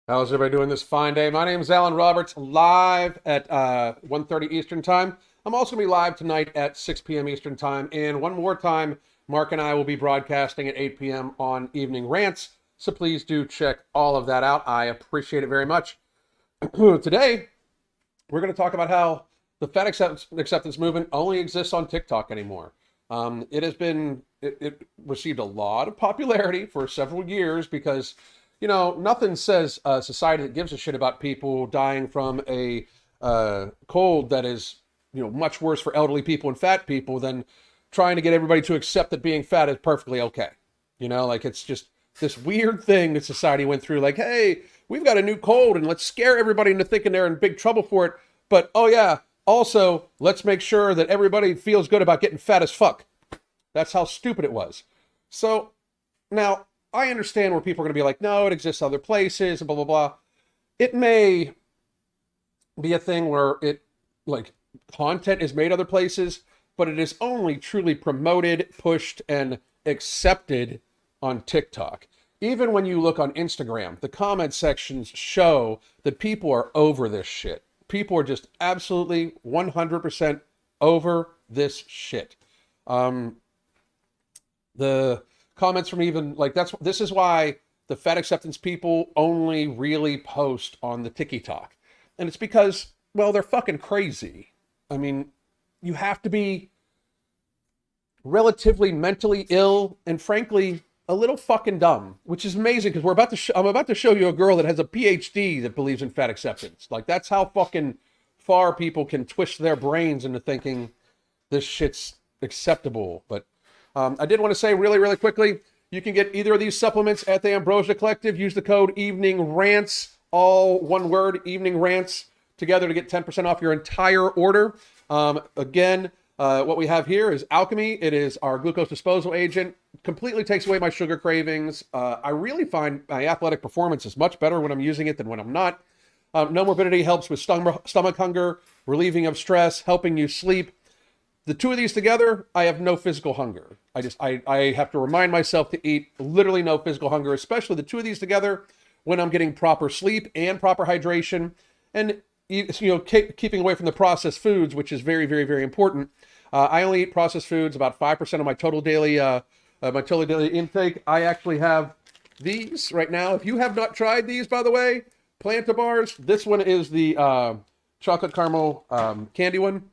How's everybody doing this fine day? My name is Alan Roberts, live at 1:30 Eastern Time. I'm also going to be live tonight at 6 p.m. Eastern Time. And one more time, Mark and I will be broadcasting at 8 p.m. on Evening Rants. So please do check all of that out. I appreciate it very much. Today, we're going to talk about how the fat acceptance movement only exists on TikTok anymore. It received a lot of popularity for several years because nothing says a society that gives a shit about people dying from a cold that is, much worse for elderly people and fat people than trying to get everybody to accept that being fat is perfectly okay. Like it's just this weird thing that society went through. Like, hey, we've got a new cold and let's scare everybody into thinking they're in big trouble for it. But oh yeah, also let's make sure that everybody feels good about getting fat as fuck. That's how stupid it was. So now I understand where people are going to be like, no, it exists other places and blah, blah, blah. It may be a thing where like, content is made other places, but it is only truly promoted, pushed, and accepted on TikTok. Even when you look on Instagram, the comment sections show that people are over this shit. People are just absolutely 100% over this shit. The comments from even like this is why the fat acceptance people only really post on the TikTok. And it's because, well, they're fucking crazy. I mean, you have to be relatively mentally ill and frankly a little fucking dumb, which is amazing because I'm about to show you a girl that has a PhD that believes in fat acceptance. Like, that's how fucking far people can twist their brains into thinking this shit's acceptable. But I did want to say really, really quickly, you can get either of these supplements at the Ambrosia Collective. Use the code Evening Rants, all one word, Evening Rants, together to get 10% off your entire order. Again, what we have here is Alchemy. It is our glucose disposal agent. Completely takes away my sugar cravings. I really find my athletic performance is much better when I'm using it than when I'm not. No Morbidity helps with stomach hunger, relieving of stress, helping you sleep. The two of these together, I have no physical hunger. I have to remind myself to eat literally no physical hunger, especially the two of these together when I'm getting proper sleep and proper hydration and, keeping away from the processed foods, which is very, very, very important. I only eat processed foods about 5% of my total daily intake. I actually have these right now. If you have not tried these, by the way, Planta bars, this one is the chocolate caramel candy one.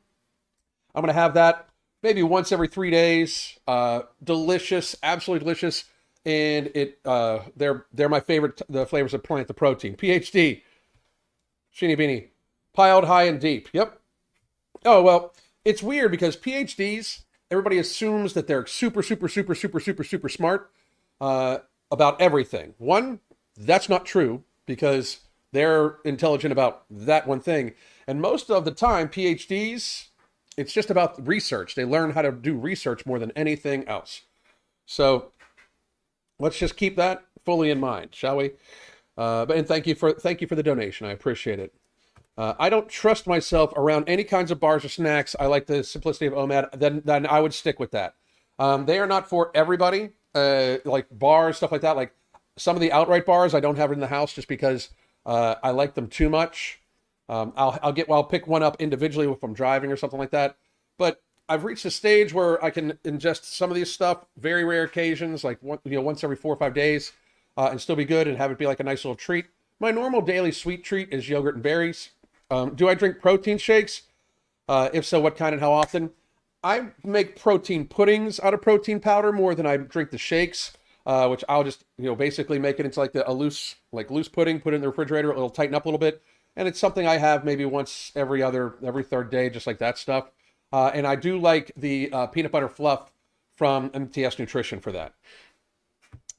I'm going to have that maybe once every 3 days. Delicious, absolutely delicious. And they're my favorite, the flavors of Plant the Protein. PhD, Sheeny Beanie, piled high and deep. Yep. Oh, well, it's weird because PhDs, everybody assumes that they're super, super, super, super, super, super smart about everything. One, that's not true because they're intelligent about that one thing. And most of the time, PhDs, it's just about research. They learn how to do research more than anything else. So let's just keep that fully in mind, shall we? And thank you for the donation. I appreciate it. I don't trust myself around any kinds of bars or snacks. I like the simplicity of OMAD. Then I would stick with that. They are not for everybody. Like bars, stuff like that. Like some of the outright bars, I don't have it in the house just because I like them too much. I'll pick one up individually if I'm driving or something like that. But I've reached a stage where I can ingest some of these stuff, very rare occasions, like once every 4 or 5 days, and still be good and have it be like a nice little treat. My normal daily sweet treat is yogurt and berries. Do I drink protein shakes? If so, what kind and how often? I make protein puddings out of protein powder more than I drink the shakes, which I'll just basically make it into like a loose pudding, put it in the refrigerator, it'll tighten up a little bit. And it's something I have maybe once every third day, just like that stuff. And I do like the peanut butter fluff from MTS Nutrition for that.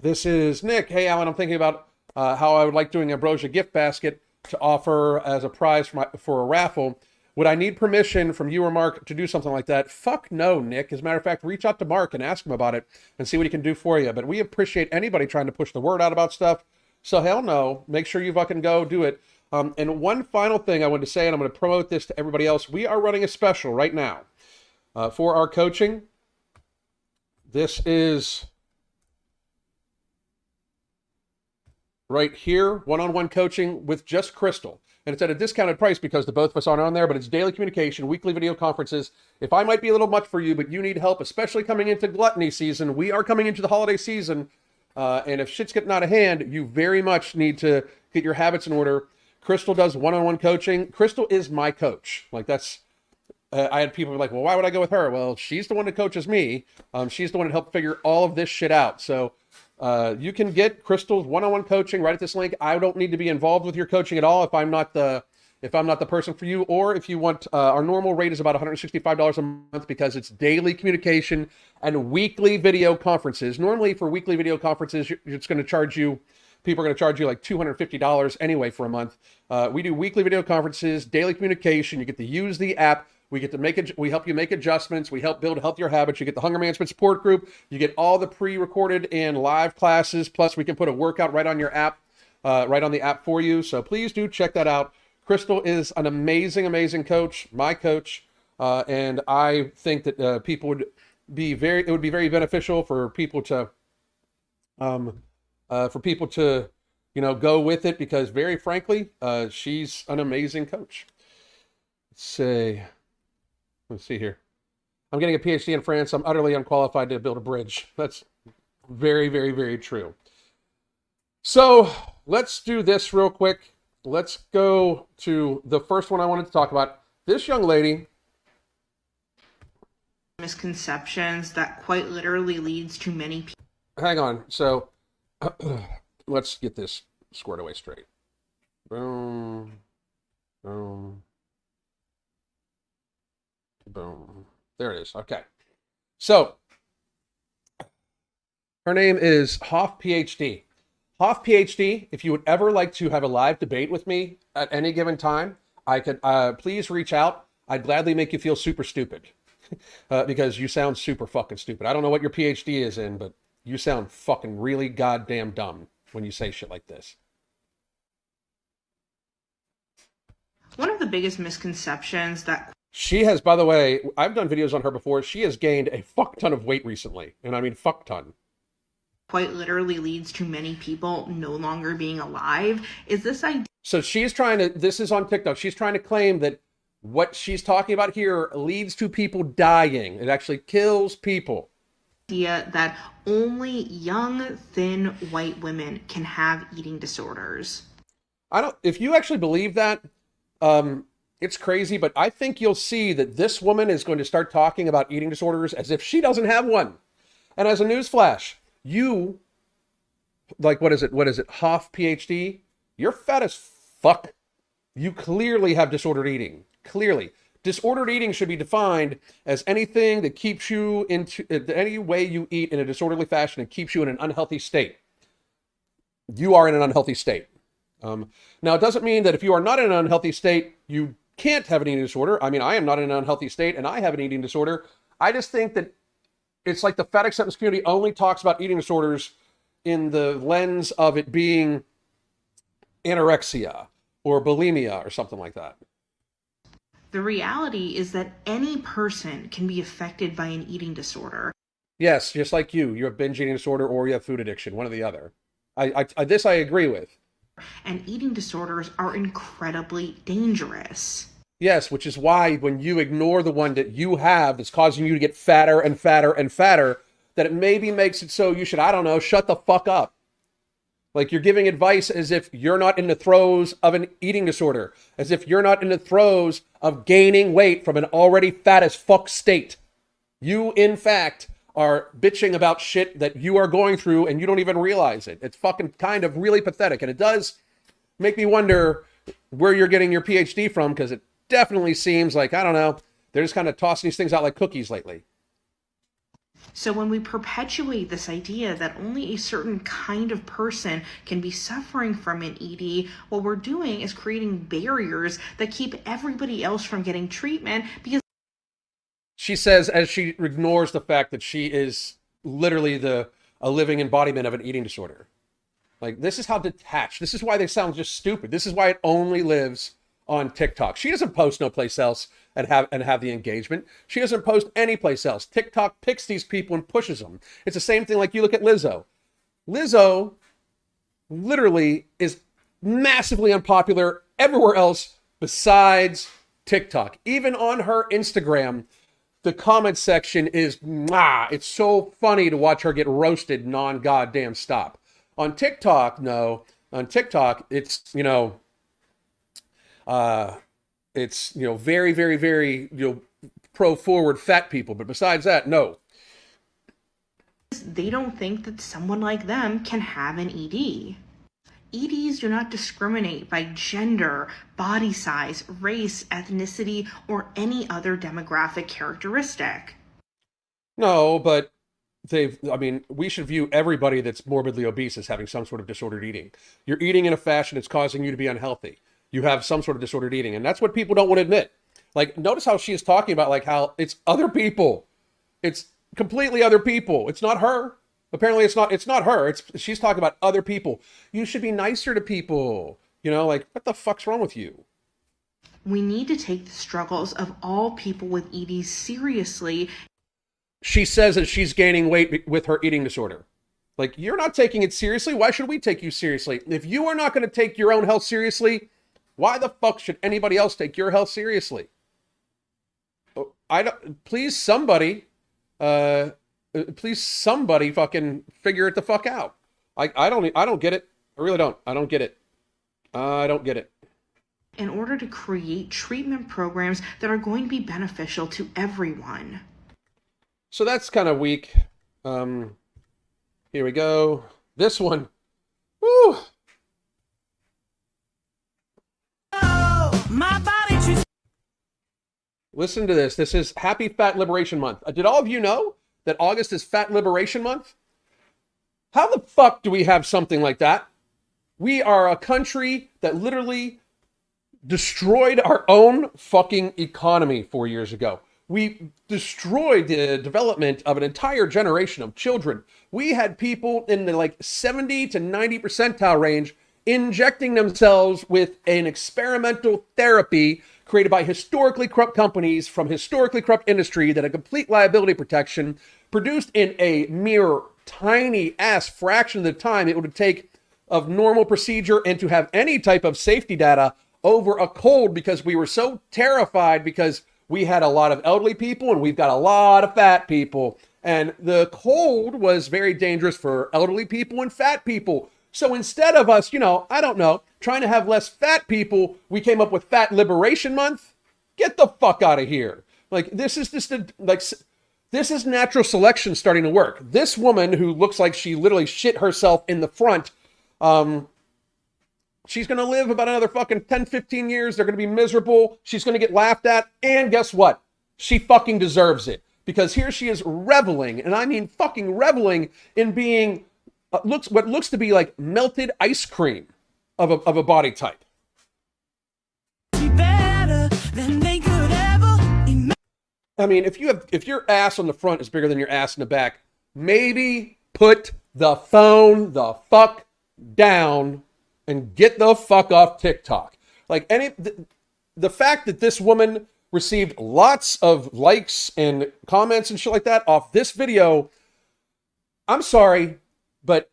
This is Nick. Hey, Alan, I'm thinking about how I would like doing Ambrosia gift basket to offer as a prize for a raffle. Would I need permission from you or Mark to do something like that? Fuck no, Nick. As a matter of fact, reach out to Mark and ask him about it and see what he can do for you. But we appreciate anybody trying to push the word out about stuff. So hell no. Make sure you fucking go do it. And one final thing I wanted to say, and I'm going to promote this to everybody else. We are running a special right now for our coaching. This is right here, one-on-one coaching with just Crystal. And it's at a discounted price because the both of us aren't on there, but it's daily communication, weekly video conferences. If I might be a little much for you, but you need help, especially coming into gluttony season, we are coming into the holiday season, and if shit's getting out of hand, you very much need to get your habits in order. Crystal does one-on-one coaching. Crystal is my coach. Like that's, I had people like, well, why would I go with her? Well, she's the one that coaches me. She's the one that helped figure all of this shit out. So you can get Crystal's one-on-one coaching right at this link. I don't need to be involved with your coaching at all if I'm not the person for you, or if you want, our normal rate is about $165 a month because it's daily communication and weekly video conferences. Normally for weekly video conferences, it's going to charge you, people are going to charge you like $250 anyway for a month. We do weekly video conferences, daily communication. You get to use the app. We get to we help you make adjustments. We help build healthier habits. You get the hunger management support group. You get all the pre-recorded and live classes. Plus, we can put a workout right on your app, right on the app for you. So please do check that out. Crystal is an amazing, amazing coach, my coach, and I think that it would be very beneficial for people to, go with it because, very frankly, she's an amazing coach. Let's see here. I'm getting a PhD in France. I'm utterly unqualified to build a bridge. That's very, very, very true. So let's do this real quick. Let's go to the first one I wanted to talk about. This young lady. Misconceptions that quite literally leads to many people. Hang on. So let's get this squared away straight. Boom. Boom. Boom. There it is. Okay. So her name is Hoff PhD. Hoff PhD, if you would ever like to have a live debate with me at any given time, I could please reach out. I'd gladly make you feel super stupid because you sound super fucking stupid. I don't know what your PhD is in, but you sound fucking really goddamn dumb when you say shit like this. One of the biggest misconceptions that she has, by the way, I've done videos on her before. She has gained a fuck ton of weight recently. And I mean, fuck ton. Quite literally leads to many people no longer being alive is this idea. So she's trying to, this is on TikTok. She's trying to claim that what she's talking about here leads to people dying. It actually kills people. That only young, thin, white women can have eating disorders. If you actually believe that, it's crazy, but I think you'll see that this woman is going to start talking about eating disorders as if she doesn't have one. And as a newsflash, you, like, what is it, Hoff PhD? You're fat as fuck. You clearly have disordered eating. Clearly. Disordered eating should be defined as anything that keeps you into, any way you eat in a disorderly fashion and keeps you in an unhealthy state. You are in an unhealthy state. Now, it doesn't mean that if you are not in an unhealthy state, you can't have an eating disorder. I mean, I am not in an unhealthy state and I have an eating disorder. I just think that it's like the fat acceptance community only talks about eating disorders in the lens of it being anorexia or bulimia or something like that. The reality is that any person can be affected by an eating disorder. Yes, just like you. You have binge eating disorder or you have food addiction, one or the other. This I agree with. And eating disorders are incredibly dangerous. Yes, which is why when you ignore the one that you have that's causing you to get fatter and fatter and fatter, that it maybe makes it so you should, I don't know, shut the fuck up. Like you're giving advice as if you're not in the throes of an eating disorder, as if you're not in the throes of gaining weight from an already fat as fuck state. You, in fact, are bitching about shit that you are going through and you don't even realize it. It's fucking kind of really pathetic. And it does make me wonder where you're getting your PhD from, because it definitely seems like, I don't know, they're just kind of tossing these things out like cookies lately. So when we perpetuate this idea that only a certain kind of person can be suffering from an ED, what we're doing is creating barriers that keep everybody else from getting treatment, because she says, as she ignores the fact that she is literally a living embodiment of an eating disorder. Like, this is how detached, this is why they sound just stupid. This is why it only lives on TikTok. She doesn't post no place else and have the engagement. She doesn't post any place else. TikTok picks these people and pushes them. It's the same thing like you look at Lizzo. Lizzo literally is massively unpopular everywhere else besides TikTok. Even on her Instagram, the comment section is, it's so funny to watch her get roasted non-goddamn stop. On TikTok, no. On TikTok, it's, very, very, very, pro-forward fat people. But besides that, no. They don't think that someone like them can have an ED. EDs do not discriminate by gender, body size, race, ethnicity, or any other demographic characteristic. No, but we should view everybody that's morbidly obese as having some sort of disordered eating. You're eating in a fashion that's causing you to be unhealthy. You have some sort of disordered eating, and that's what people don't want to admit. Like, notice how she is talking about, like, how it's other people. It's completely other people. It's not her. Apparently it's not her. She's talking about other people. You should be nicer to people. Like, what the fuck's wrong with you? We need to take the struggles of all people with EDs seriously. She says that she's gaining weight with her eating disorder. Like, you're not taking it seriously. Why should we take you seriously? If you are not going to take your own health seriously, why the fuck should anybody else take your health seriously? Please somebody fucking figure it the fuck out. I don't get it. I really don't. I don't get it. I don't get it. In order to create treatment programs that are going to be beneficial to everyone. So that's kind of weak. Here we go. This one. Woo! My body. Listen to this. This is Happy Fat Liberation Month. Did all of you know that August is Fat Liberation Month? How the fuck do we have something like that? We are a country that literally destroyed our own fucking economy 4 years ago. We destroyed the development of an entire generation of children. We had people in the 70 to 90 percentile range injecting themselves with an experimental therapy created by historically corrupt companies from historically corrupt industry that had complete liability protection, produced in a mere tiny ass fraction of the time it would take of normal procedure and to have any type of safety data over a cold, because we were so terrified because we had a lot of elderly people and we've got a lot of fat people. And the cold was very dangerous for elderly people and fat people. So instead of us, trying to have less fat people, we came up with Fat Liberation Month. Get the fuck out of here. Like, this is just this is natural selection starting to work. This woman who looks like she literally shit herself in the front, she's going to live about another fucking 10, 15 years. They're going to be miserable. She's going to get laughed at. And guess what? She fucking deserves it. Because here she is reveling, and I mean fucking reveling in being what looks to be like melted ice cream of a body type. I mean, if your ass on the front is bigger than your ass in the back, maybe put the phone the fuck down and get the fuck off TikTok. Like, the fact that this woman received lots of likes and comments and shit like that off this video, I'm sorry, but,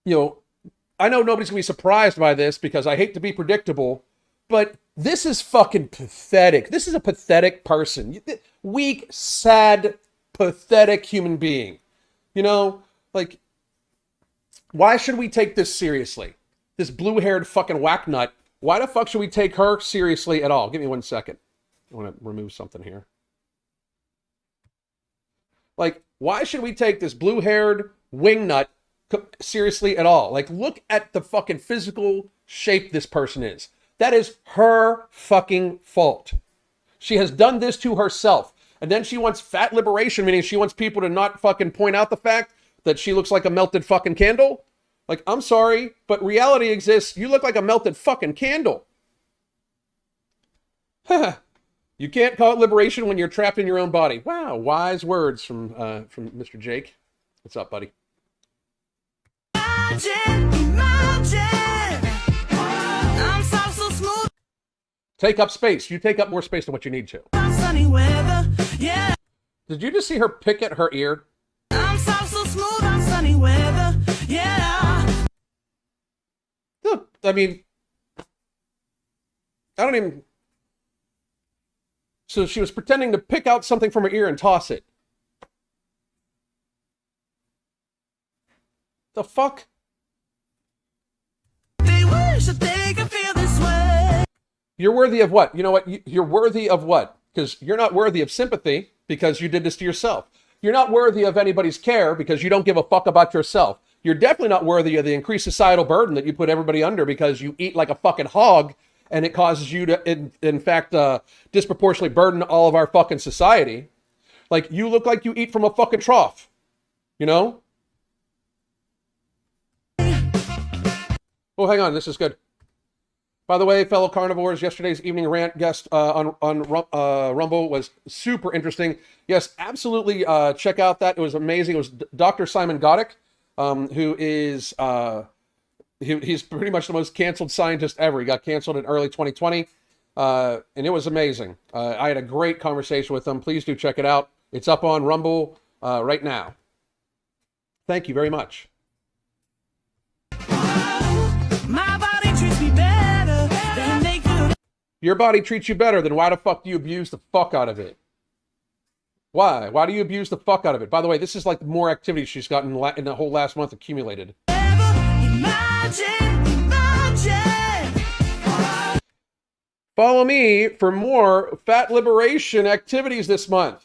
I know nobody's gonna be surprised by this because I hate to be predictable, but this is fucking pathetic. This is a pathetic person. Weak, sad, pathetic human being. Why should we take this seriously? This blue-haired fucking whacknut. Why the fuck should we take her seriously at all? Give me 1 second. I want to remove something here. Why should we take this blue-haired wingnut seriously at all? Look at the fucking physical shape this person is. That is her fucking fault. She has done this to herself. And then she wants fat liberation, meaning she wants people to not fucking point out the fact that she looks like a melted fucking candle. I'm sorry, but reality exists. You look like a melted fucking candle. You can't call it liberation when you're trapped in your own body. Wow, wise words from Mr. Jake. What's up, buddy? Imagine. I'm so smooth. Take up space. You take up more space than what you need to. Sunny weather, yeah. Did you just see her pick at her ear? I'm so smooth on sunny weather, yeah. I mean, I don't even... So she was pretending to pick out something from her ear and toss it. The fuck? They wish that they could feel this way. You're worthy of what? You know what? You're worthy of what? Because you're not worthy of sympathy because you did this to yourself. You're not worthy of anybody's care because you don't give a fuck about yourself. You're definitely not worthy of the increased societal burden that you put everybody under because you eat like a fucking hog and it causes you to, in fact, disproportionately burden all of our fucking society. Like, you look like you eat from a fucking trough, you know? Oh, hang on, this is good. By the way, fellow carnivores, yesterday's evening rant guest on Rumble was super interesting. Yes, absolutely check out that. It was amazing. It was Dr. Simon Goddick, who is... he's pretty much the most canceled scientist ever. He got canceled in early 2020, and it was amazing. I had a great conversation with him. Please do check it out. It's up on Rumble right now. Thank you very much. My body treats me better than they could. Your body treats you better, then why the fuck do you abuse the fuck out of it? Why? Why do you abuse the fuck out of it? By the way, this is like more activity she's gotten in the whole last month accumulated. Imagine. Follow me for more fat liberation activities this month.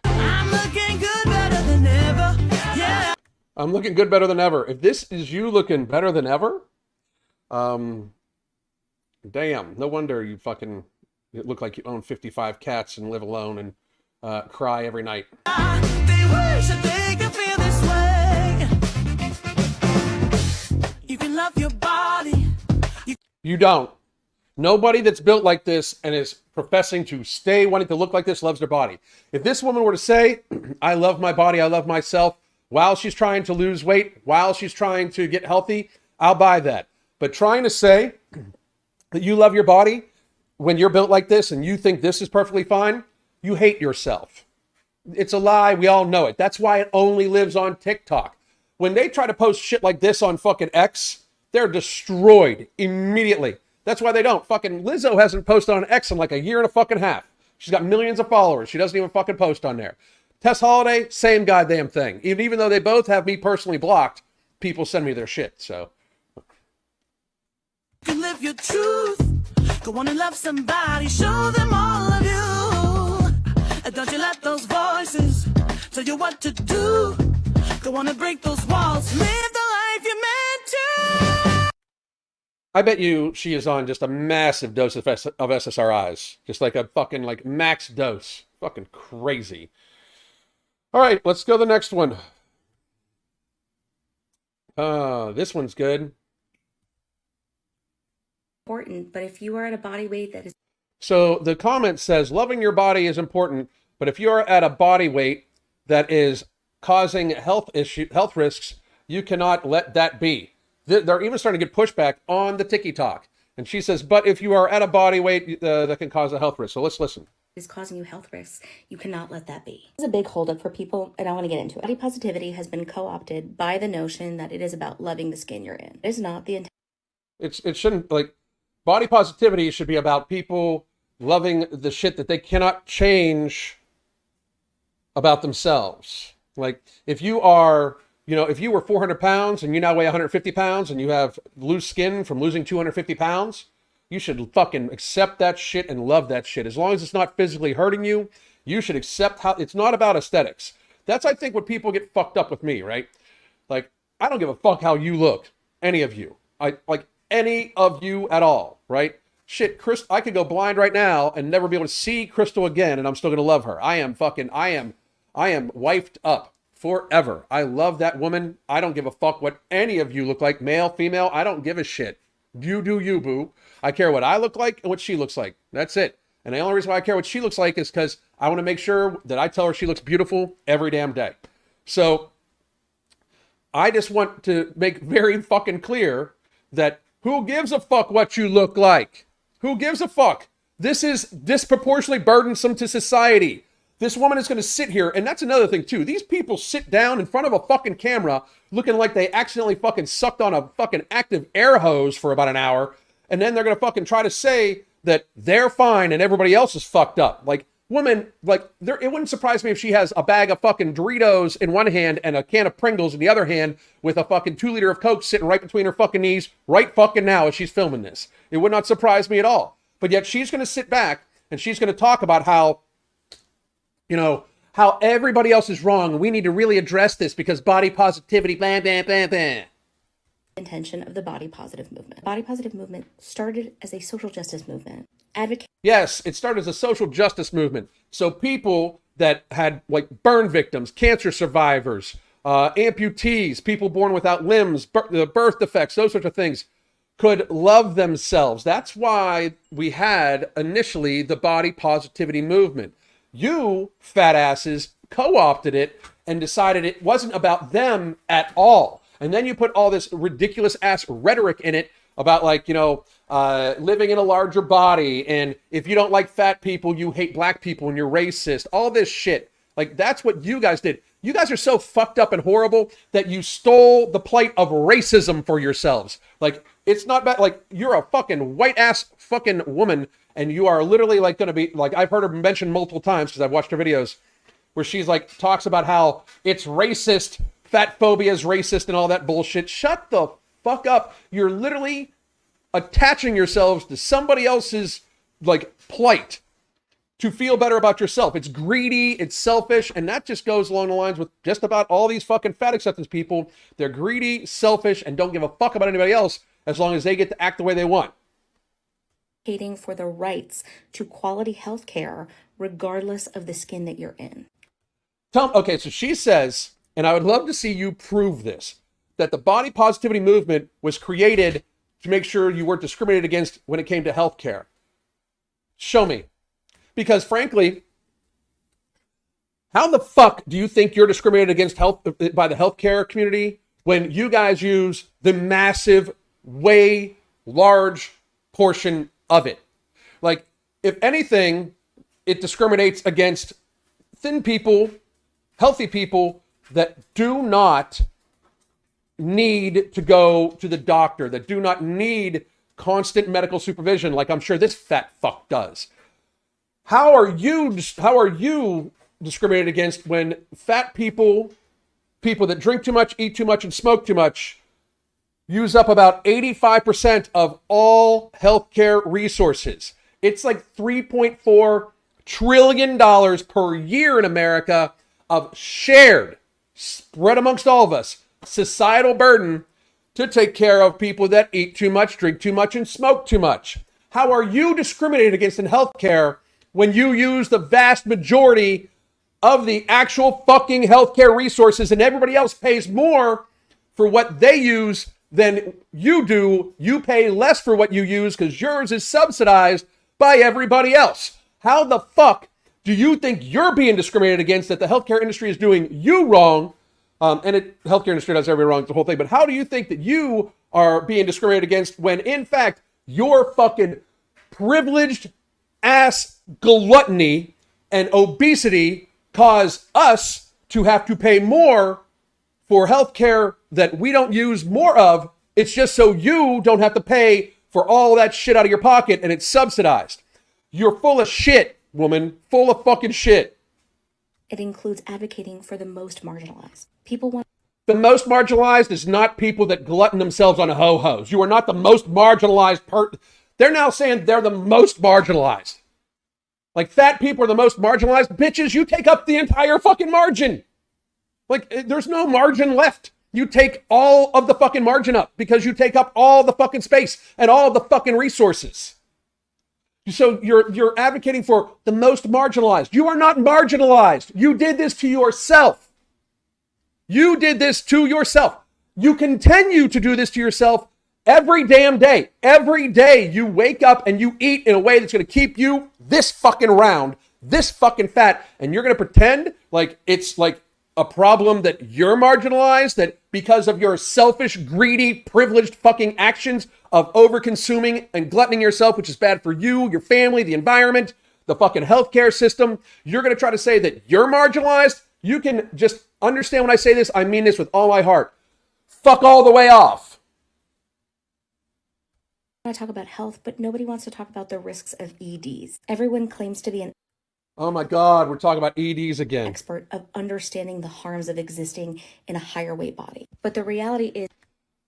I'm looking good, better than ever. Yeah. I'm looking good, better than ever. If this is you looking better than ever, damn, no wonder you fucking look like you own 55 cats and live alone and cry every night. They wish that they could feel this way. You can love your body. You don't. Nobody that's built like this and is professing to stay wanting to look like this loves their body. If this woman were to say, I love my body, I love myself, while she's trying to lose weight, while she's trying to get healthy, I'll buy that. But trying to say that you love your body when you're built like this and you think this is perfectly fine, you hate yourself. It's a lie. We all know it. That's why it only lives on TikTok. When they try to post shit like this on fucking X, they're destroyed immediately. That's why they don't. Fucking Lizzo hasn't posted on X in like a year and a fucking half. She's got millions of followers. She doesn't even fucking post on there. Tess Holiday, same goddamn thing. Even though they both have me personally blocked, people send me their shit, so. You can live your truth. Go on and love somebody. Show them all of you. And don't you let those voices tell you what to do. Go on and break those walls. Live the life you're meant to. I bet you she is on just a massive dose of SSRIs. Just like a fucking like max dose. Fucking crazy. All right, let's go to the next one. This one's good. Important, but if you are at a body weight that is So the comment says, loving your body is important, but if you're at a body weight that is causing health risks, you cannot let that be. They're even starting to get pushback on the TikTok. And she says, but if you are at a body weight that can cause a health risk. So let's listen. is causing you health risks, you cannot let that be. It's a big holdup for people, and I want to get into it. Body positivity has been co-opted by the notion that it is about loving the skin you're in. It is not the intent. It shouldn't, like, body positivity should be about people loving the shit that they cannot change about themselves. Like, if you are, if you were 400 pounds and you now weigh 150 pounds and you have loose skin from losing 250 pounds, you should fucking accept that shit and love that shit. As long as it's not physically hurting you, you should accept how it's not about aesthetics. That's, I think, what people get fucked up with me, right? Like, I don't give a fuck how you look, any of you. Any of you at all, right? Shit, I could go blind right now and never be able to see Crystal again, and I'm still gonna love her. I am wifed up forever. I love that woman. I don't give a fuck what any of you look like, male, female. I don't give a shit. You do you, boo. I care what I look like and what she looks like. That's it. And the only reason why I care what she looks like is because I want to make sure that I tell her she looks beautiful every damn day. So I just want to make very fucking clear that who gives a fuck what you look like? Who gives a fuck? This is disproportionately burdensome to society. this woman is going to sit here, and that's another thing too. These people sit down in front of a fucking camera looking like they accidentally fucking sucked on a fucking active air hose for about an hour, and then they're going to fucking try to say that they're fine and everybody else is fucked up. Like, woman, like, it wouldn't surprise me if she has a bag of fucking Doritos in one hand and a can of Pringles in the other hand with a fucking 2 liter of Coke sitting right between her fucking knees right fucking now as she's filming this. It would not surprise me at all. But yet she's going to sit back and she's going to talk about how, you know, how everybody else is wrong and we need to really address this because body positivity, blah, blah, blah, blah. Intention of the body positive movement. Body positive movement started as a social justice movement. Yes, it started as a social justice movement. So people that had like burn victims, cancer survivors, amputees, people born without limbs, birth defects, those sorts of things could love themselves. That's why we had initially the body positivity movement. You fat asses co-opted it and decided it wasn't about them at all. And then you put all this ridiculous ass rhetoric in it about, like, you know, living in a larger body. And if you don't like fat people, you hate black people and you're racist. All this shit. Like, that's what you guys did. You guys are so fucked up and horrible that you stole the plight of racism for yourselves. Like, it's not bad. Like, you're a fucking white ass fucking woman. And you are literally like going to be like, I've heard her mention multiple times because I've watched her videos where she's like, talks about how it's racist. Fat phobia is racist and all that bullshit. Shut the fuck up. You're literally attaching yourselves to somebody else's like plight to feel better about yourself. It's greedy, it's selfish, and that just goes along the lines with just about all these fucking fat acceptance people. They're greedy, selfish, and don't give a fuck about anybody else as long as they get to act the way they want. For the rights to quality health care regardless of the skin that you're in. Okay, so she says, and I would love to see you prove this, that the body positivity movement was created to make sure you weren't discriminated against when it came to healthcare. Show me. Because frankly, how the fuck do you think you're discriminated against by the healthcare community when you guys use the massive, way large portion of it? Like, if anything, it discriminates against thin people, healthy people that do not need to go to the doctor, that do not need constant medical supervision like I'm sure this fat fuck does. How are you discriminated against when fat people, people that drink too much, eat too much, and smoke too much, use up about 85% of all healthcare resources? It's like $3.4 trillion per year in America of shared, spread amongst all of us, societal burden to take care of people that eat too much, drink too much, and smoke too much. How are you discriminated against in healthcare when you use the vast majority of the actual fucking healthcare resources and everybody else pays more for what they use than you do? You pay less for what you use because yours is subsidized by everybody else. How the fuck do you think you're being discriminated against, that the healthcare industry is doing you wrong? Healthcare industry does everybody wrong, it's the whole thing. But how do you think that you are being discriminated against when, in fact, your fucking privileged ass gluttony and obesity cause us to have to pay more for healthcare that we don't use more of? It's just so you don't have to pay for all that shit out of your pocket and it's subsidized. You're full of shit, woman. Full of fucking shit. It includes advocating for the most marginalized. People want... The most marginalized is not people that glutton themselves on ho-hos. You are not the most marginalized part. They're now saying they're the most marginalized. Like, fat people are the most marginalized. Bitches, you take up the entire fucking margin. Like, there's no margin left. You take all of the fucking margin up because you take up all the fucking space and all the fucking resources. So you're advocating for the most marginalized. You are not marginalized. You did this to yourself. You did this to yourself. You continue to do this to yourself every damn day. Every day you wake up and you eat in a way that's going to keep you this fucking round, this fucking fat, and you're going to pretend like it's like a problem that you're marginalized, that because of your selfish, greedy, privileged fucking actions of over-consuming and gluttoning yourself, which is bad for you, your family, the environment, the fucking healthcare system. You're going to try to say that you're marginalized. You can just understand when I say this. I mean this with all my heart. Fuck all the way off. I talk about health, but nobody wants to talk about the risks of EDs. Everyone claims to be an Oh my God, we're talking about EDs again. expert of understanding the harms of existing in a higher weight body. But the reality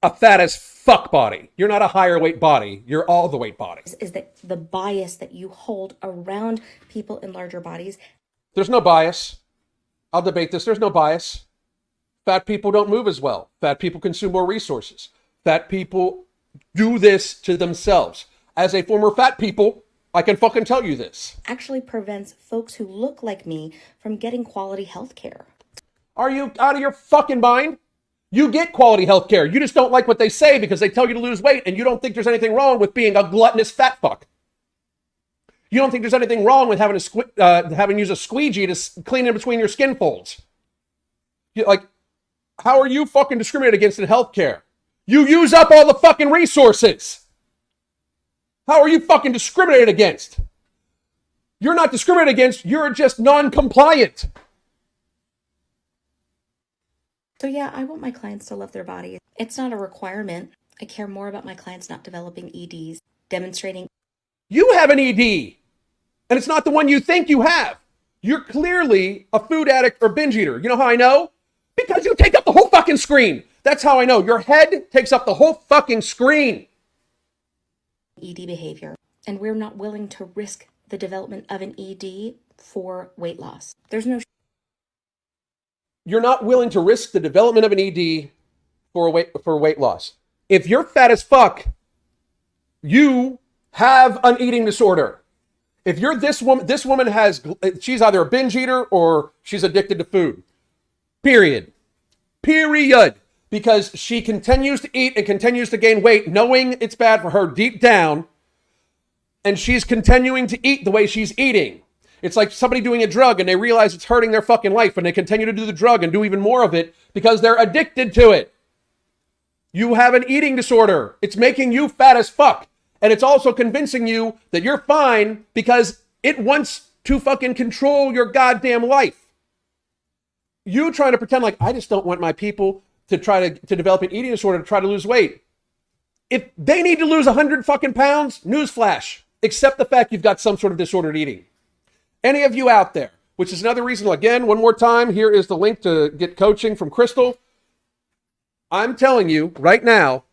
A fat as fuck body. You're not a higher weight body. You're all the weight body. is that the bias that you hold around people in larger bodies. There's no bias. I'll debate this. There's no bias. Fat people don't move as well. Fat people consume more resources. Fat people do this to themselves. As a former fat people, I can fucking tell you this. Actually prevents folks who look like me from getting quality health care. Are you out of your fucking mind? You get quality health care. You just don't like what they say because they tell you to lose weight and you don't think there's anything wrong with being a gluttonous fat fuck. You don't think there's anything wrong with having to use a squeegee to clean in between your skin folds. How are you fucking discriminated against in healthcare? You use up all the fucking resources. How are you fucking discriminated against? You're not discriminated against, you're just non-compliant. So yeah, I want my clients to love their bodies. It's not a requirement. I care more about my clients not developing EDs, demonstrating. You have an ED, and it's not the one you think you have. You're clearly a food addict or binge eater. You know how I know? Because you take up the whole fucking screen. That's how I know. Your head takes up the whole fucking screen. ED behavior, and we're not willing to risk the development of an ED for weight loss. There's no. You're not willing to risk the development of an ED for weight loss. If you're fat as fuck, you have an eating disorder. If you're this woman she's either a binge eater or she's addicted to food. Period. Because she continues to eat and continues to gain weight, knowing it's bad for her deep down, and she's continuing to eat the way she's eating. It's like somebody doing a drug and they realize it's hurting their fucking life and they continue to do the drug and do even more of it because they're addicted to it. You have an eating disorder. It's making you fat as fuck. And it's also convincing you that you're fine because it wants to fucking control your goddamn life. You trying to pretend like, I just don't want my people to try to develop an eating disorder to try to lose weight. If they need to lose 100 fucking pounds, newsflash, accept the fact you've got some sort of disordered eating. Any of you out there, which is another reason, again, one more time, here is the link to get coaching from Crystal. I'm telling you right now,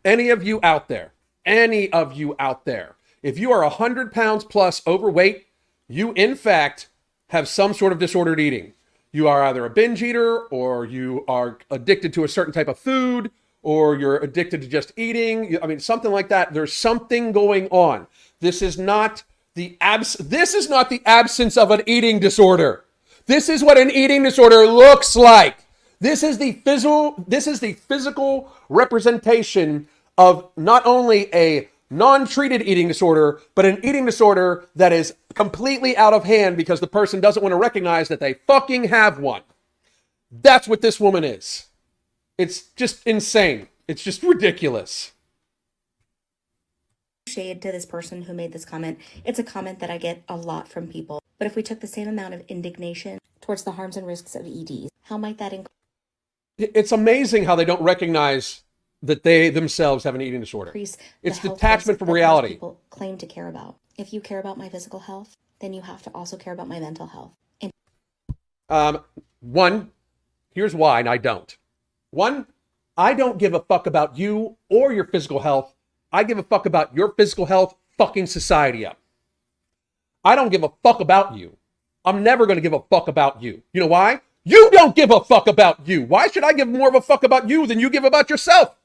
any of you out there, if you are 100 pounds plus overweight, you in fact have some sort of disordered eating. You are either a binge eater or you are addicted to a certain type of food or you're addicted to just eating. I mean, something like that. There's something going on. This is not the absence of an eating disorder. This is what an eating disorder looks like. This is the physical representation of not only a non-treated eating disorder, but an eating disorder that is completely out of hand because the person doesn't want to recognize that they fucking have one. That's what this woman is. It's just insane. It's just ridiculous. Shade to this person who made this comment. It's a comment that I get a lot from people. But if we took the same amount of indignation towards the harms and risks of EDs, how might that increase? It's amazing how they don't recognize that they themselves have an eating disorder. It's detachment from reality. People claim to care about. If you care about my physical health, then you have to also care about my mental health. One, here's why, and I don't. One, I don't give a fuck about you or your physical health. I give a fuck about your physical health fucking society up. I don't give a fuck about you. I'm never going to give a fuck about you. You know why? You don't give a fuck about you. Why should I give more of a fuck about you than you give about yourself?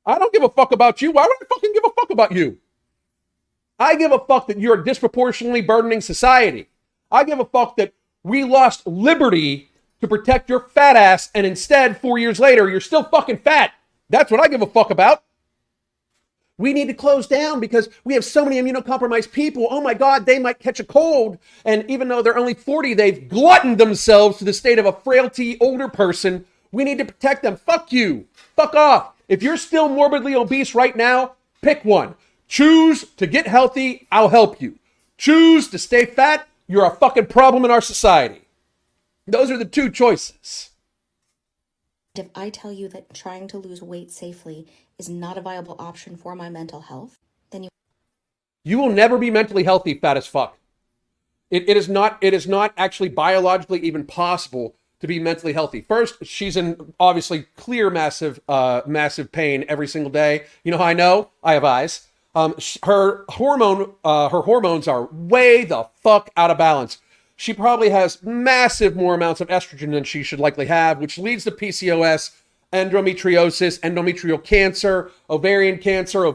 I don't give a fuck about you. Why would I fucking give a fuck about you? I give a fuck that you're disproportionately burdening society. I give a fuck that we lost liberty to protect your fat ass, and instead, 4 years later, you're still fucking fat. That's what I give a fuck about. We need to close down because we have so many immunocompromised people. Oh my God, they might catch a cold. And even though they're only 40, they've gluttoned themselves to the state of a frailty older person. We need to protect them. Fuck you. Fuck off. If you're still morbidly obese right now, pick one. Choose to get healthy. I'll help you. choose to stay fat, you're a fucking problem in our society. Those are the two choices. If I tell you that trying to lose weight safely is not a viable option for my mental health, then you will never be mentally healthy fat as fuck. It is not actually biologically even possible to be mentally healthy. First, she's in obviously clear massive pain every single day. You know how I know? I have eyes. Her hormones are way the fuck out of balance. She probably has massive more amounts of estrogen than she should likely have, which leads to PCOS, endometriosis, endometrial cancer, ovarian cancer,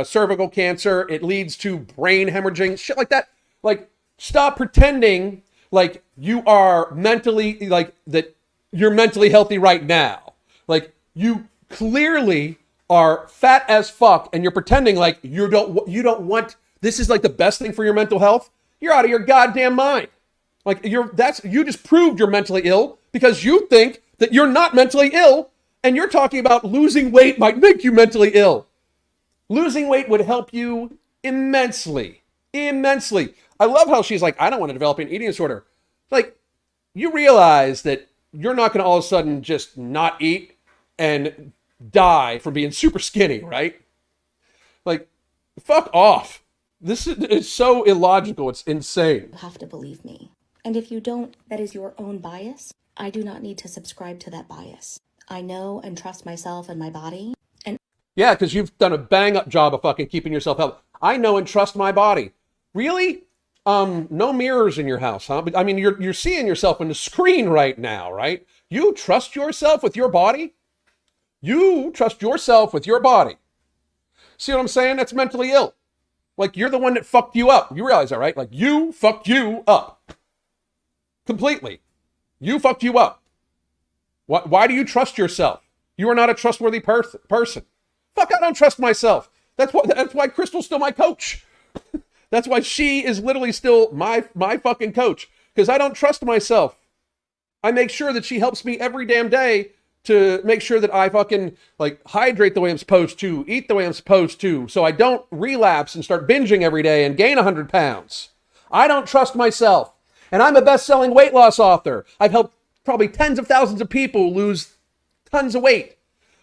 cervical cancer. It leads to brain hemorrhaging, shit like that. Like, stop pretending like you are mentally, like, that you're mentally healthy right now. Like, you clearly are fat as fuck, and you're pretending like you don't want, this is like the best thing for your mental health. You're out of your goddamn mind. Like, you just proved you're mentally ill because you think that you're not mentally ill, and you're talking about losing weight might make you mentally ill. Losing weight would help you immensely. Immensely. I love how she's like, I don't want to develop an eating disorder. Like, you realize that you're not going to all of a sudden just not eat and die from being super skinny, right? Like, fuck off. This is so illogical. It's insane. you have to believe me. And if you don't, that is your own bias. I do not need to subscribe to that bias. I know and trust myself and my body. And yeah, because you've done a bang-up job of fucking keeping yourself healthy. I know and trust my body. Really? No mirrors in your house, huh? But I mean, you're seeing yourself in the screen right now, right? You trust yourself with your body? You trust yourself with your body. See what I'm saying? That's mentally ill. Like, you're the one that fucked you up. You realize that, right? Like, you fucked you up. Completely. You fucked you up. Why do you trust yourself? You are not a trustworthy person. Fuck, I don't trust myself. That's why Crystal's still my coach. That's why she is literally still my fucking coach. Because I don't trust myself. I make sure that she helps me every damn day to make sure that I fucking, like, hydrate the way I'm supposed to, eat the way I'm supposed to, so I don't relapse and start binging every day and gain 100 pounds. I don't trust myself. And I'm a best-selling weight loss author. I've helped probably tens of thousands of people lose tons of weight.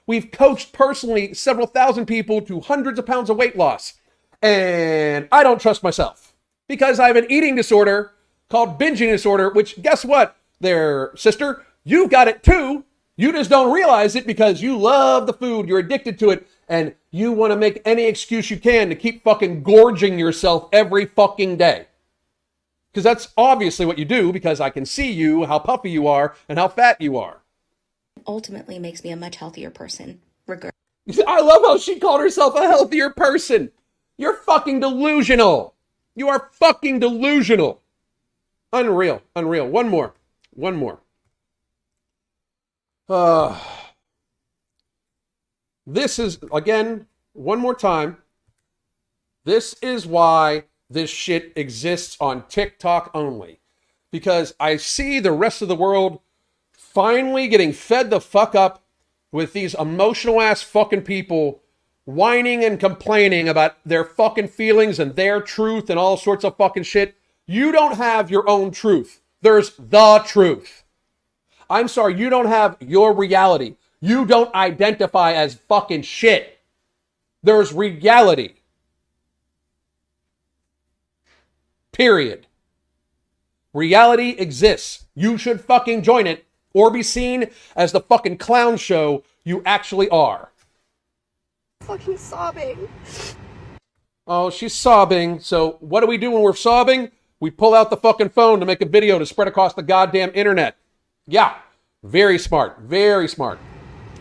We've coached personally several thousand people to hundreds of pounds of weight loss. And I don't trust myself because I have an eating disorder called binging disorder, which, guess what, there, sister? You've got it too. You just don't realize it because you love the food, you're addicted to it, and you want to make any excuse you can to keep fucking gorging yourself every fucking day. Because that's obviously what you do, because I can see you, how puffy you are, and how fat you are. ultimately makes me a much healthier person. I love how she called herself a healthier person. You're fucking delusional. You are fucking delusional. Unreal. Unreal. One more. This is, again, one more time. This is why this shit exists on TikTok only. Because I see the rest of the world finally getting fed the fuck up with these emotional ass fucking people whining and complaining about their fucking feelings and their truth and all sorts of fucking shit. You don't have your own truth. There's the truth. I'm sorry, you don't have your reality. You don't identify as fucking shit. There's reality. Period. Reality exists. You should fucking join it or be seen as the fucking clown show you actually are. Fucking sobbing. Oh, she's sobbing. So what do we do when we're sobbing? We pull out the fucking phone to make a video to spread across the goddamn internet. Yeah, very smart. Very smart.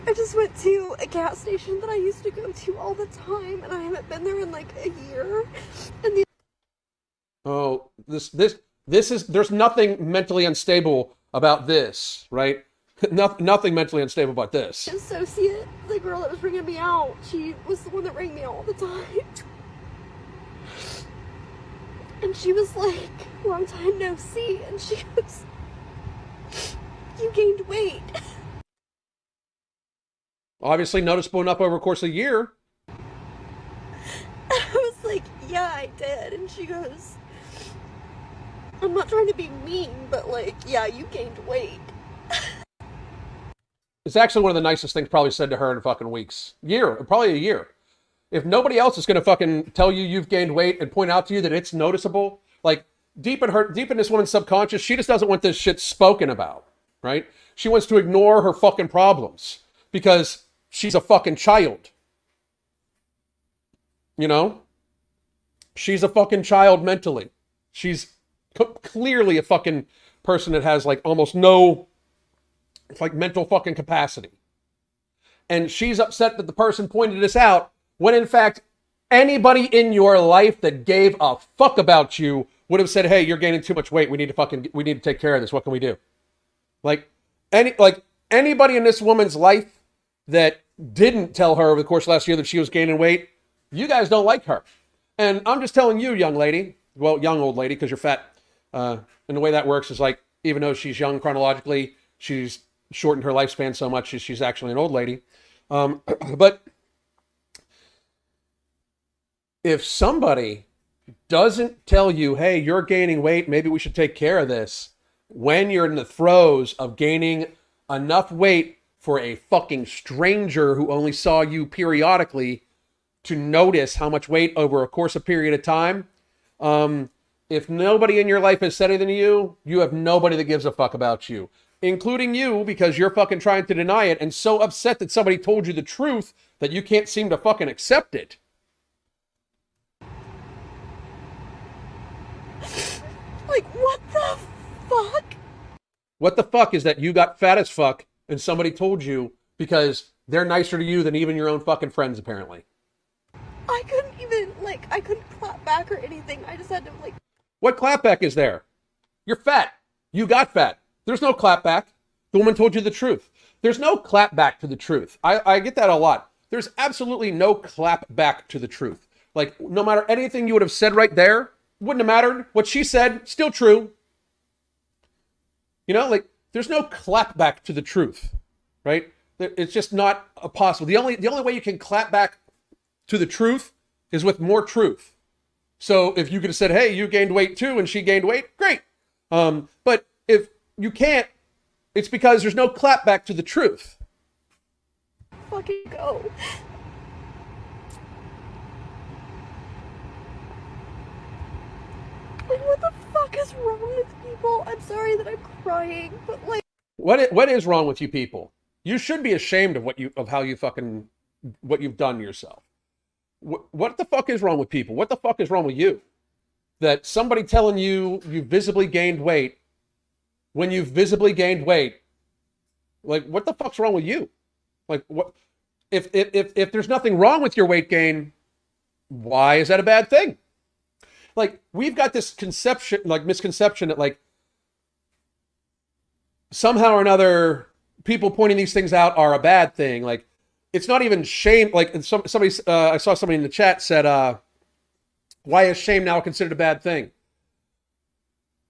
I just went to a gas station that I used to go to all the time, and I haven't been there in like a year. And Oh, this is, there's nothing mentally unstable about this, right? Nothing mentally unstable about this. the associate, the girl that was bringing me out, she was the one that rang me out all the time. And she was like, long time no see, and she goes, you gained weight. Obviously noticeable enough over the course of a year. I was like, yeah, I did. And she goes, I'm not trying to be mean, but like, yeah, you gained weight. It's actually one of the nicest things probably said to her in fucking weeks. Probably a year. If nobody else is going to fucking tell you you've gained weight and point out to you that it's noticeable, like deep in this woman's subconscious, she just doesn't want this shit spoken about, right? She wants to ignore her fucking problems because she's a fucking child. You know? She's a fucking child mentally. She's clearly a fucking person that has like almost no like mental fucking capacity. And she's upset that the person pointed this out when in fact anybody in your life that gave a fuck about you would have said, hey, you're gaining too much weight. We need to take care of this. What can we do? Like anybody in this woman's life that didn't tell her over the course of last year that she was gaining weight, you guys don't like her. And I'm just telling you, young lady, well, young old lady, because you're fat. And the way that works is like, even though she's young chronologically, she's shortened her lifespan so much she's actually an old lady. But if somebody doesn't tell you, hey, you're gaining weight, maybe we should take care of this, when you're in the throes of gaining enough weight for a fucking stranger who only saw you periodically to notice how much weight over a course of period of time, if nobody in your life has said anything to you, you have nobody that gives a fuck about you, including you, because you're fucking trying to deny it and so upset that somebody told you the truth that you can't seem to fucking accept it. Like, what the fuck? What the fuck is that you got fat as fuck and somebody told you because they're nicer to you than even your own fucking friends, apparently. I couldn't even, I couldn't clap back or anything. I just had to, What clapback is there? You're fat. You got fat. There's no clapback. The woman told you the truth. There's no clapback to the truth. I get that a lot. There's absolutely no clapback to the truth. Like, no matter anything you would have said right there, wouldn't have mattered. What she said, still true. You know, like, there's no clapback to the truth, right? It's just not possible. The only way you can clap back to the truth is with more truth. So if you could have said, hey, you gained weight too, and she gained weight, great. But if you can't, it's because there's no clap back to the truth. fucking go. Like, what the fuck is wrong with people? I'm sorry that I'm crying, but What is wrong with you people? You should be ashamed of what you've done to yourself. What the fuck is wrong with people? What the fuck is wrong with you? That somebody telling you you've visibly gained weight when you've visibly gained weight. Like, what the fuck's wrong with you? Like, what if there's nothing wrong with your weight gain, why is that a bad thing? Like, we've got this misconception that like somehow or another people pointing these things out are a bad thing. Like, it's not even shame. Like, I saw somebody in the chat said, why is shame now considered a bad thing?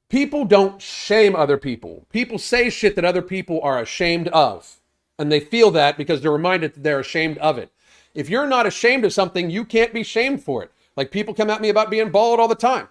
People don't shame other people. People say shit that other people are ashamed of. And they feel that because they're reminded that they're ashamed of it. If you're not ashamed of something, you can't be shamed for it. Like, people come at me about being bald all the time.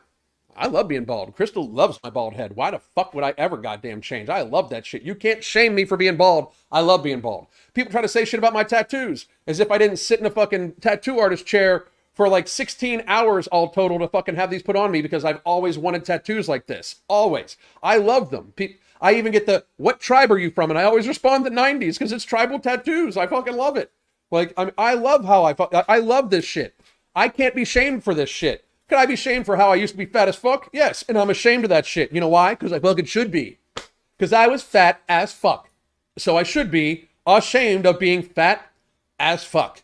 I love being bald. Crystal loves my bald head. Why the fuck would I ever goddamn change? I love that shit. You can't shame me for being bald. I love being bald. People try to say shit about my tattoos as if I didn't sit in a fucking tattoo artist chair for like 16 hours all total to fucking have these put on me because I've always wanted tattoos like this. Always. I love them. I even get the, what tribe are you from? And I always respond the 90s because it's tribal tattoos. I fucking love it. Like, I love how I love this shit. I can't be shamed for this shit. Could I be shamed for how I used to be fat as fuck? Yes, and I'm ashamed of that shit. You know why? Because I fucking should be. Because I was fat as fuck. So I should be ashamed of being fat as fuck.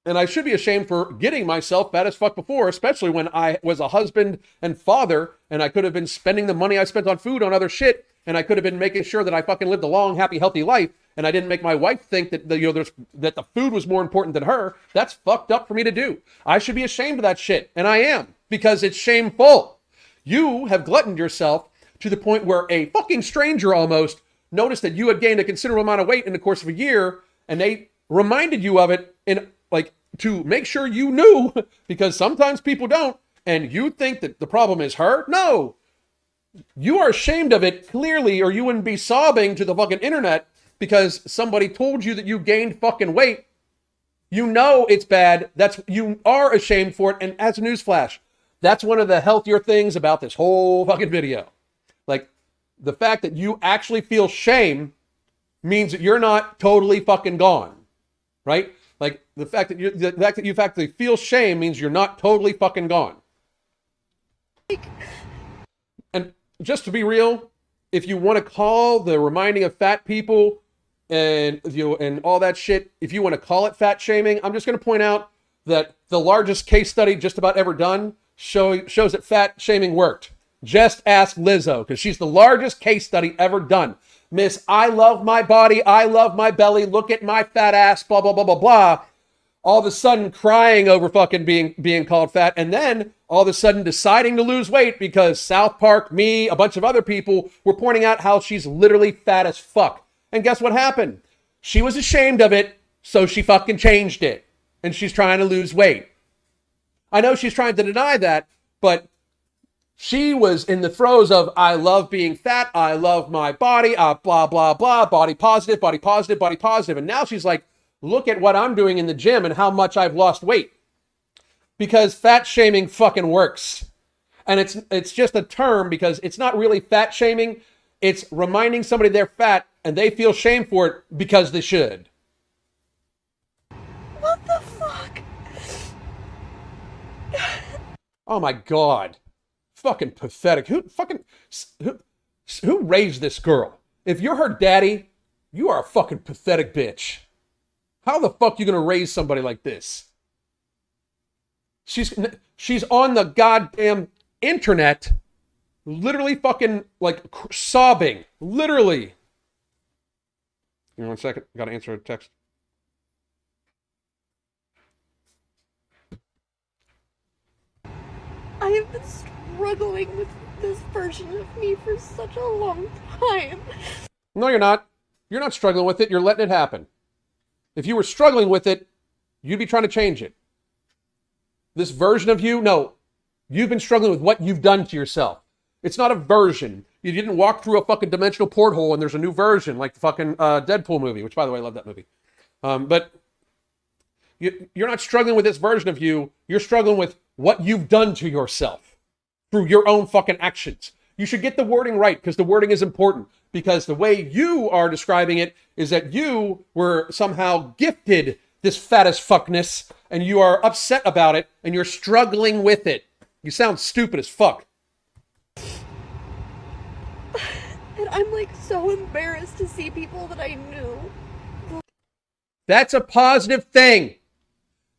And I should be ashamed for getting myself fat as fuck before, especially when I was a husband and father, and I could have been spending the money I spent on food on other shit, and I could have been making sure that I fucking lived a long, happy, healthy life, and I didn't make my wife think that that the food was more important than her. That's fucked up for me to do. I should be ashamed of that shit, and I am, because it's shameful. You have gluttoned yourself to the point where a fucking stranger almost noticed that you had gained a considerable amount of weight in the course of a year, and they reminded you of it in like to make sure you knew, because sometimes people don't, and you think that the problem is her. No, you are ashamed of it, clearly, or you wouldn't be sobbing to the fucking internet because somebody told you that you gained fucking weight. You know it's bad. You are ashamed for it. And as a newsflash, that's one of the healthier things about this whole fucking video. Like, the fact that you actually feel shame means that you're not totally fucking gone, right? Like, the fact that you actually feel shame means you're not totally fucking gone. And just to be real, if you want to call the reminding of fat people and all that shit, if you want to call it fat shaming, I'm just going to point out that the largest case study just about ever done shows that fat shaming worked. Just ask Lizzo, because she's the largest case study ever done. Miss, I love my body, I love my belly, look at my fat ass, blah, blah, blah, blah, blah. All of a sudden crying over fucking being called fat, and then all of a sudden deciding to lose weight because South Park, me, a bunch of other people were pointing out how she's literally fat as fuck. And guess what happened? She was ashamed of it, so she fucking changed it. And she's trying to lose weight. I know she's trying to deny that, but she was in the throes of, I love being fat, I love my body, blah, blah, blah, body positive, body positive, body positive. And now she's like, look at what I'm doing in the gym and how much I've lost weight. Because fat shaming fucking works. And it's just a term because it's not really fat shaming. It's reminding somebody they're fat and they feel shame for it because they should. What the fuck? Oh my God. Fucking pathetic. Who raised this girl? If you're her daddy, you are a fucking pathetic bitch. How the fuck you gonna raise somebody like this? She's on the goddamn internet, literally fucking like sobbing, literally. Give me 1 second. Gotta answer a text. I have been struggling with this version of me for such a long time. No, you're not. You're not struggling with it. You're letting it happen. If you were struggling with it, you'd be trying to change it. This version of you, no. You've been struggling with what you've done to yourself. It's not a version. You didn't walk through a fucking dimensional porthole and there's a new version, like the fucking Deadpool movie, which, by the way, I love that movie. But you're not struggling with this version of you. You're struggling with what you've done to yourself through your own fucking actions. You should get the wording right, because the wording is important. Because the way you are describing it is that you were somehow gifted this fat as fuckness, and you are upset about it, and you're struggling with it. You sound stupid as fuck. And I'm like so embarrassed to see people that I knew. That's a positive thing.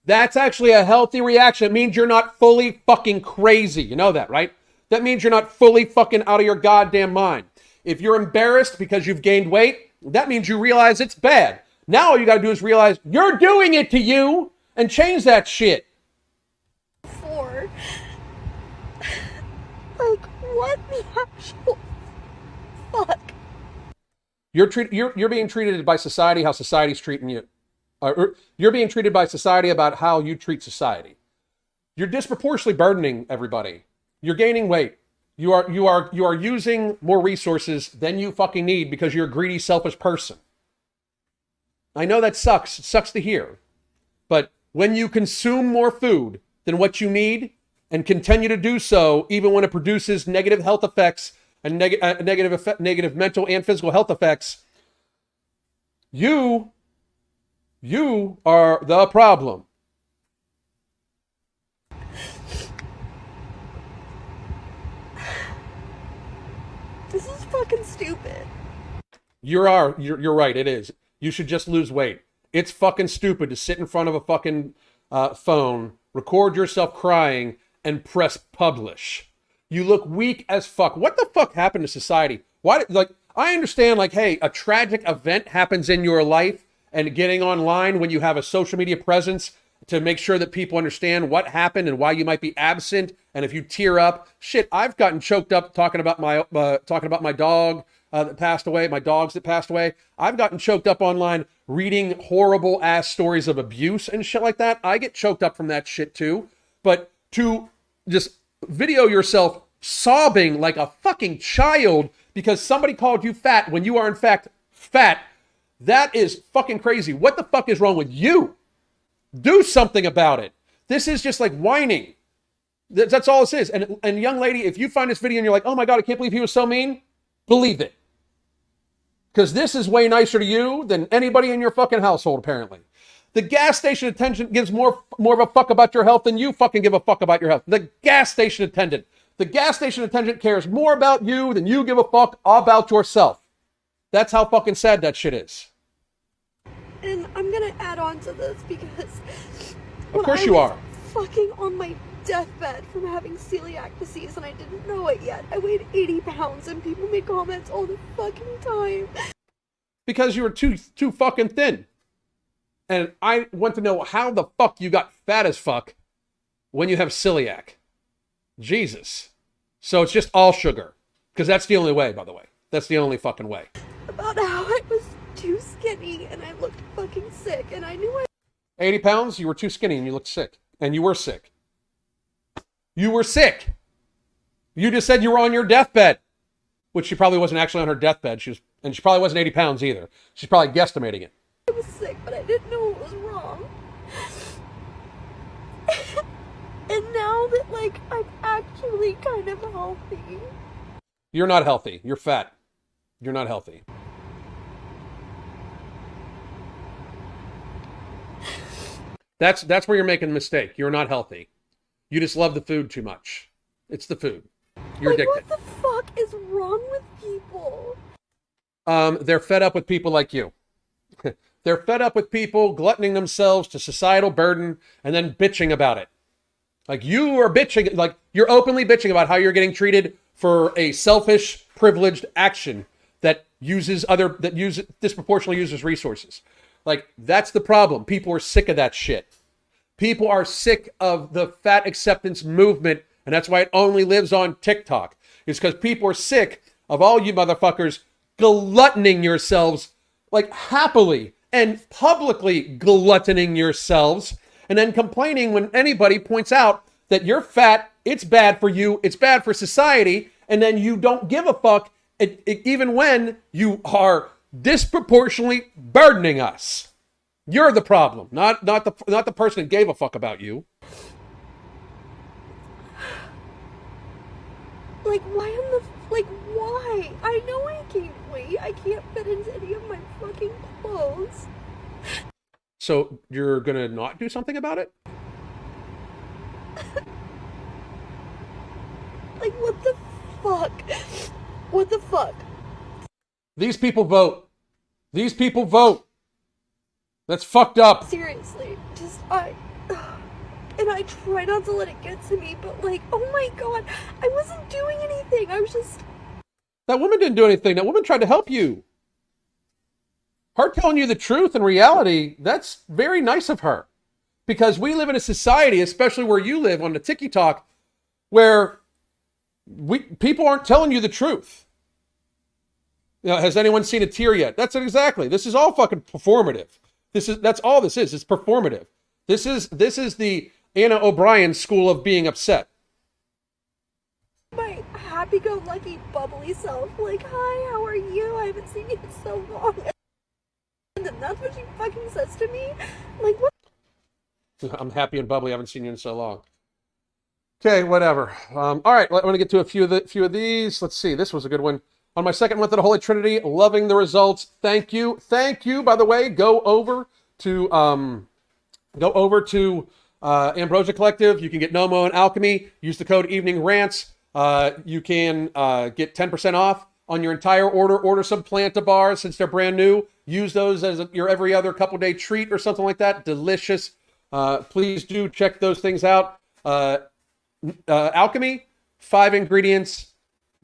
That's actually a healthy reaction. It means you're not fully fucking crazy. You know that, right? That means you're not fully fucking out of your goddamn mind. If you're embarrassed because you've gained weight, that means you realize it's bad. Now all you gotta do is realize you're doing it to you and change that shit. For like, what the actual fuck? You're being treated by society how society's treating you. You're being treated by society about how you treat society. You're disproportionately burdening everybody. You're gaining weight. You are using more resources than you fucking need because you're a greedy, selfish person. I know that sucks. It sucks to hear. But when you consume more food than what you need and continue to do so, even when it produces negative health effects and negative mental and physical health effects, you are the problem. This is fucking stupid. You're right, it is. You should just lose weight. It's fucking stupid to sit in front of a fucking phone, record yourself crying, and press publish. You look weak as fuck. What the fuck happened to society? Why? Like, I understand, like, hey, a tragic event happens in your life, and getting online when you have a social media presence to make sure that people understand what happened and why you might be absent. And if you tear up, shit, I've gotten choked up talking about my dog that passed away, my dogs that passed away. I've gotten choked up online reading horrible ass stories of abuse and shit like that. I get choked up from that shit too. But to just video yourself sobbing like a fucking child because somebody called you fat when you are in fact fat, that is fucking crazy. What the fuck is wrong with you? Do something about it. This is just like whining. That's all this is. And young lady, if you find this video and you're like, oh my God, I can't believe he was so mean, believe it. Because this is way nicer to you than anybody in your fucking household, apparently. The gas station attendant gives more of a fuck about your health than you fucking give a fuck about your health. The gas station attendant. The gas station attendant cares more about you than you give a fuck about yourself. That's how fucking sad that shit is. And I'm gonna add on to this because... Of course you are. Fucking on my deathbed from having celiac disease and I didn't know it yet. I weighed 80 pounds and people made comments all the fucking time. Because you were too fucking thin. And I want to know how the fuck you got fat as fuck when you have celiac. Jesus. So it's just all sugar. Because that's the only way, by the way. That's the only fucking way. About how I was too skinny and I looked fucking sick and I knew I... 80 pounds, you were too skinny and you looked sick. And you were sick. You were sick. You just said you were on your deathbed. Which she probably wasn't actually on her deathbed. And she probably wasn't 80 pounds either. She's probably guesstimating it. I was sick, but I didn't know what was wrong. And now that, like, I'm actually kind of healthy. You're not healthy. You're fat. You're not healthy. That's where you're making a mistake. You're not healthy. You just love the food too much. It's the food. You're like, addicted. What the fuck is wrong with people? They're fed up with people like you. They're fed up with people gluttoning themselves to societal burden and then bitching about it. Like you are bitching, like you're openly bitching about how you're getting treated for a selfish, privileged action that disproportionately uses resources. Like that's the problem. People are sick of that shit. People are sick of the fat acceptance movement, and that's why it only lives on TikTok. It's because people are sick of all you motherfuckers gluttoning yourselves, like happily and publicly gluttoning yourselves, and then complaining when anybody points out that you're fat, it's bad for you, it's bad for society, and then you don't give a fuck, even when you are disproportionately burdening us. You're the problem, not the person that gave a fuck about you. Like, why? I know I gained weight. I can't fit into any of my fucking clothes. So you're gonna not do something about it? Like, what the fuck? What the fuck? These people vote. These people vote. That's fucked up. Seriously, and I try not to let it get to me, but like, oh my God, I wasn't doing anything. I was just... That woman didn't do anything. That woman tried to help you. Her telling you the truth and reality, that's very nice of her. Because we live in a society, especially where you live on the TikTok, where people aren't telling you the truth. You know, has anyone seen a tear yet? That's it exactly. This is all fucking performative. That's all this is. It's performative. This is the Anna O'Brien school of being upset. My happy-go-lucky, bubbly self, like, hi, how are you? I haven't seen you in so long. And then that's what she fucking says to me? Like, what? I'm happy and bubbly. I haven't seen you in so long. Okay, whatever. All right, I'm going to get to a few of these. Let's see. This was a good one. On my second month of the Holy Trinity, loving the results. Thank you. Thank you, by the way. Go over to Ambrosia Collective. You can get Nomo and Alchemy. Use the code Evening Rants. You can get 10% off on your entire order. Order some Planta bars since they're brand new. Use those as your every other couple day treat or something like that. Delicious. Please do check those things out. Alchemy, 5 ingredients,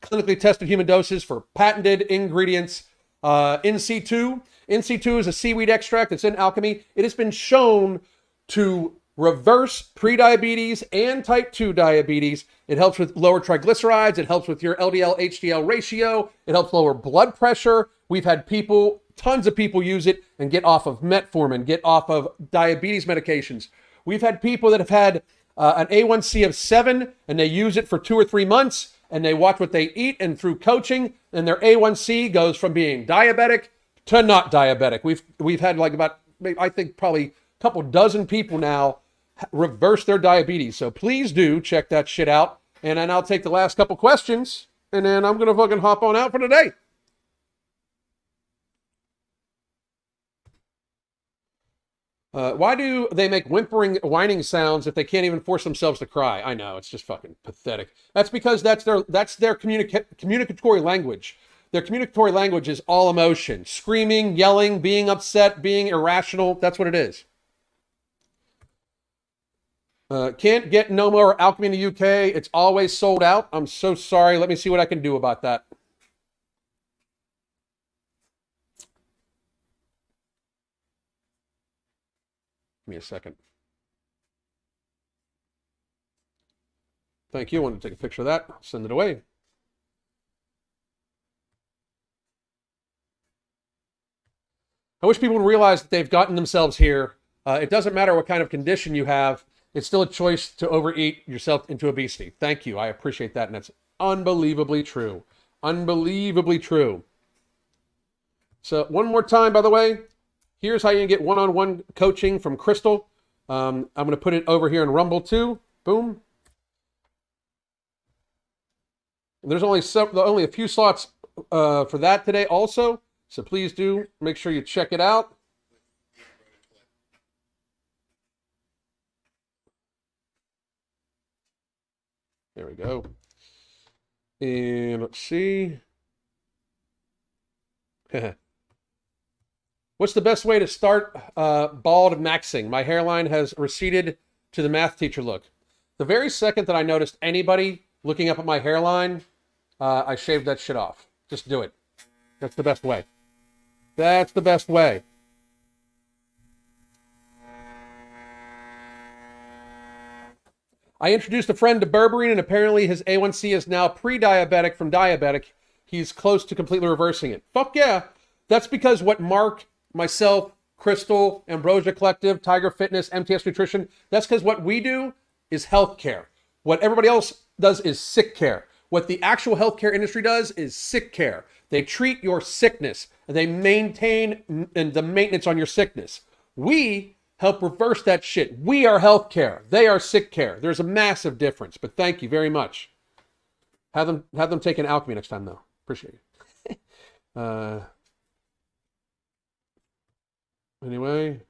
clinically tested human doses for patented ingredients. NC2 is a seaweed extract that's in Alchemy. It has been shown to reverse prediabetes and type 2 diabetes. It helps with lower triglycerides. It helps with your LDL HDL ratio. It helps lower blood pressure. We've had people tons of people use it and get off of metformin, get off of diabetes medications. We've had people that have had an A1C of 7 and they use it for 2 or 3 months and they watch what they eat, and through coaching, and their A1C goes from being diabetic to not diabetic. We've had like about, I think probably a couple dozen people now reverse their diabetes. So please do check that shit out. And then I'll take the last couple questions, and then I'm going to fucking hop on out for today. Why do they make whimpering, whining sounds if they can't even force themselves to cry? I know, it's just fucking pathetic. That's because that's their communicatory language. Their communicatory language is all emotion. Screaming, yelling, being upset, being irrational. That's what it is. Can't get no more alchemy in the UK. It's always sold out. I'm so sorry. Let me see what I can do about that. Give me a second. Thank you. I wanted to take a picture of that. Send it away. I wish people would realize that they've gotten themselves here. It doesn't matter what kind of condition you have. It's still a choice to overeat yourself into obesity. Thank you. I appreciate that. And that's unbelievably true. Unbelievably true. So one more time, by the way, here's how you can get one-on-one coaching from Crystal. I'm going to put it over here in Rumble too. Boom. And there's only a few slots for that today also. So please do make sure you check it out. There we go. And let's see. What's the best way to start bald maxing? My hairline has receded to the math teacher look. The very second that I noticed anybody looking up at my hairline, I shaved that shit off. Just do it. That's the best way. That's the best way. I introduced a friend to berberine, and apparently his A1C is now pre-diabetic from diabetic. He's close to completely reversing it. Fuck yeah. That's because what Mark, myself, Crystal, Ambrosia Collective, Tiger Fitness, MTS Nutrition, that's because what we do is healthcare. What everybody else does is sick care. What the actual healthcare industry does is sick care. They treat your sickness, and they maintain the maintenance on your sickness. We help reverse that shit. We are healthcare. They are sick care. There's a massive difference, but thank you very much. Have them take an alchemy next time, though. Appreciate it. Anyway.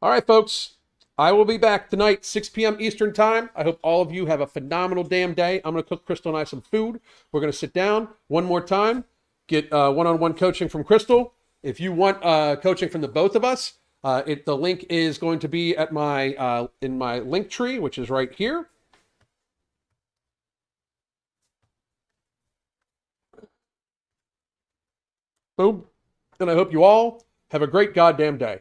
All right, folks. I will be back tonight, 6 p.m. Eastern time. I hope all of you have a phenomenal damn day. I'm going to cook Crystal and I some food. We're going to sit down one more time, get one-on-one coaching from Crystal. If you want coaching from the both of us, the link is going to be at my in my link tree, which is right here. Boom. And I hope you all have a great goddamn day.